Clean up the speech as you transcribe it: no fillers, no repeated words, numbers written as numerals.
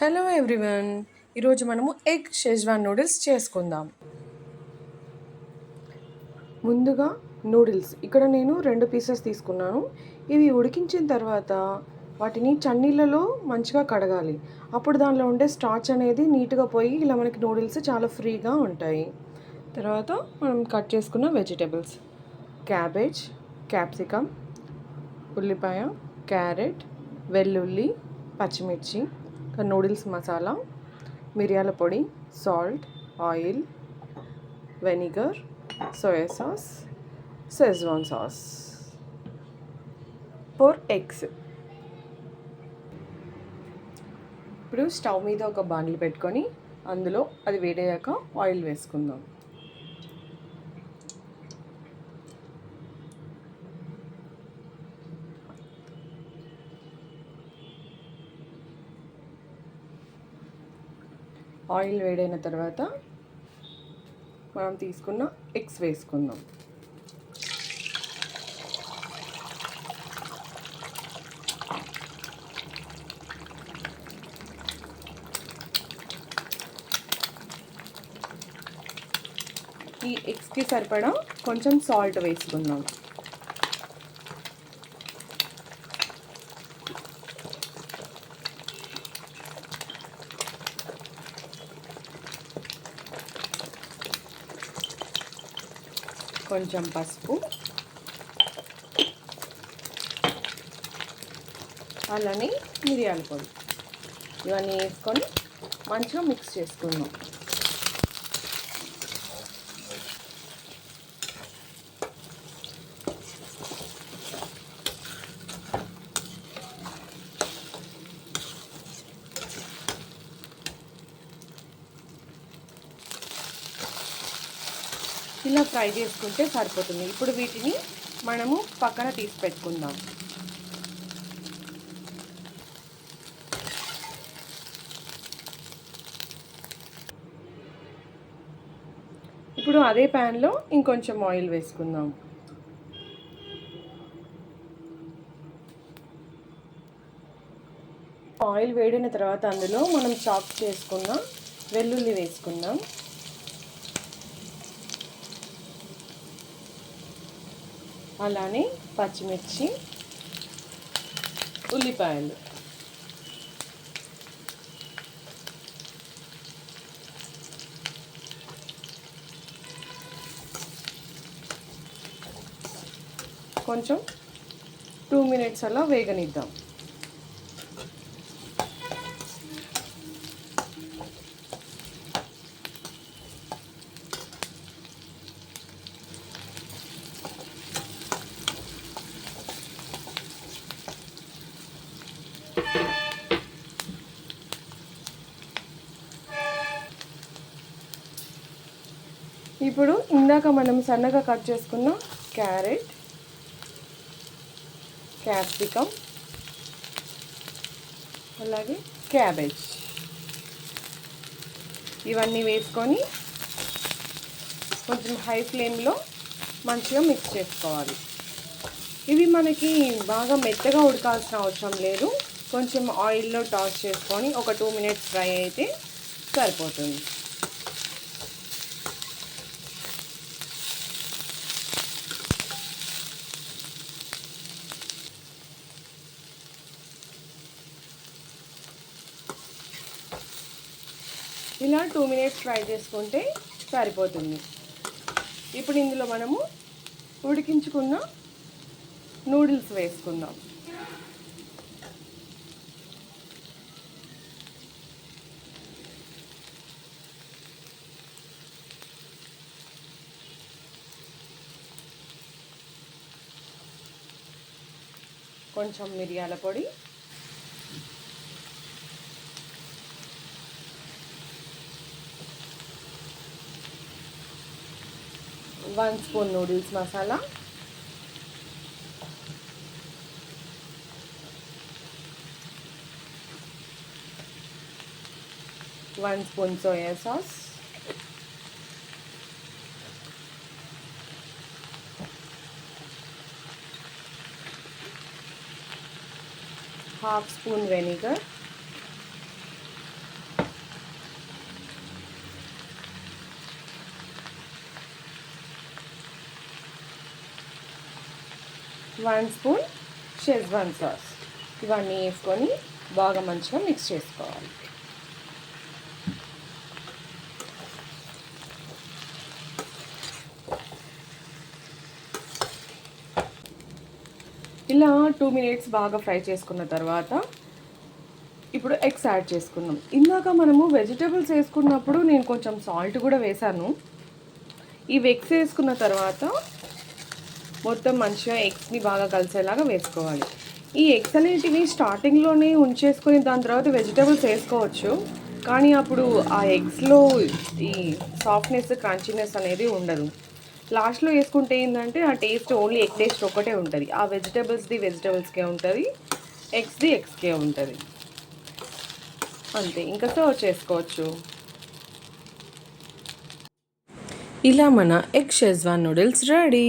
Hello everyone. ఈరోజు మనము egg schezwan noodles చేసుకుందాం. ముందుగా నూడిల్స్ ఇక్కడ నేను 2 పీసెస్ తీసుకున్నాను. ఇవి ఉడికించిన తర్వాత వాటిని చన్నీళ్ళలో మంచిగా కడగాలి. అప్పుడు దానిలో ఉండే స్టార్చ్ అనేది నీట్గా పోయి ఇలా మనకి నూడిల్స్ చాలా ఫ్రీగా ఉంటాయి. తర్వాత మనం కట్ చేసుకున్న వెజిటేబుల్స్ క్యాబేజ్, క్యాప్సికమ్, ఉల్లిపాయ, క్యారెట్, వెల్లుల్లి, పచ్చిమిర్చి, నూడిల్స్ మసాలా, మిరియాల పొడి, salt, oil, vinegar, soya sauce, schezwan sauce, 4 eggs. ఇప్పుడు స్టవ్ మీద ఒక బాండిల్ పెట్టుకొని అందులో అది వేడయ్యాక ఆయిల్ వేసుకుందాం. ఆయిల్ వేడైన తర్వాత మనం తీసుకున్న ఎగ్స్ వేసుకుందాం. ఈ ఎగ్స్కి సరిపడా కొంచెం సాల్ట్ వేసుకుందాం. కొంచెం పసుపు, అలానే మిరియాల పొడి ఇవన్నీ వేసుకొని మంచిగా మిక్స్ చేసుకుందాం. ఇలా ఫ్రై చేసుకుంటే సరిపోతుంది. ఇప్పుడు వీటిని మనము పక్కన తీసి పెట్టుకుందాం. ఇప్పుడు అదే ప్యాన్లో ఇంకొంచెం ఆయిల్ వేసుకుందాం. ఆయిల్ వేడిన తర్వాత అందులో మనం చాప్ చేసుకున్న వెల్లుల్లి వేసుకుందాం. అలానే పచ్చిమిర్చి, ఉల్లిపాయలు, కొంచెం 2 మినిట్స్ అలా వేగనిద్దాం. ఇప్పుడు ఇందాక మనం సన్నగా కట్ చేసుకున్న క్యారెట్, క్యాప్సికమ్, అలాగే క్యాబేజ్ ఇవన్నీ వేసుకొని కొంచెం హై ఫ్లేమ్లో మంచిగా మిక్స్ చేసుకోవాలి. ఇవి మనకి బాగా మెత్తగా ఉడకాల్సిన అవసరం లేదు. కొంచెం ఆయిల్లో టాస్ చేసుకొని ఒక 2 మినిట్స్ ఫ్రై అయితే సరిపోతుంది. ఇలా 2 మినిట్స్ ఫ్రై చేసుకుంటే సరిపోతుంది. ఇప్పుడు ఇందులో మనము ఉడికించుకున్న నూడిల్స్ వేసుకుందాం. కొంచెం మిరియాల పొడి, 1 spoon noodles masala, 1 spoon soya sauce, 1/2 spoon vinegar, 1 spoon schezwan sauce. ఇవన్నీ వేసుకొని బాగా మంచిగా మిక్స్ చేసుకోవాలి. ఇలా 2 మినిట్స్ బాగా ఫ్రై చేసుకున్న తర్వాత ఇప్పుడు ఎగ్స్ యాడ్ చేసుకుందాం. ఇందాక మనము వెజిటేబుల్స్ వేసుకున్నప్పుడు నేను కొంచెం సాల్ట్ కూడా వేసాను. ఈ ఎగ్స్ వేసుకున్న తర్వాత మొత్తం మంచిగా ఎగ్స్ని బాగా కలిసేలాగా వేసుకోవాలి. ఈ ఎగ్స్ అనేటివి స్టార్టింగ్లోనే ఉంచేసుకొని దాని తర్వాత వెజిటేబుల్స్ వేసుకోవచ్చు, కానీ అప్పుడు ఆ ఎగ్స్లో ఈ సాఫ్ట్నెస్ క్రంచీనెస్ అనేది ఉండదు. లాస్ట్లో వేసుకుంటే ఏంటంటే ఆ టేస్ట్ ఓన్లీ ఎగ్ టేస్ట్ ఒకటే ఉంటుంది. ఆ వెజిటేబుల్స్కే ఉంటుంది, ఎగ్స్కే ఉంటుంది. అంతే, ఇంకా సర్వ్ చేసుకోవచ్చు. ఇలా మన ఎగ్ షెజ్వాన్ నూడిల్స్ రెడీ.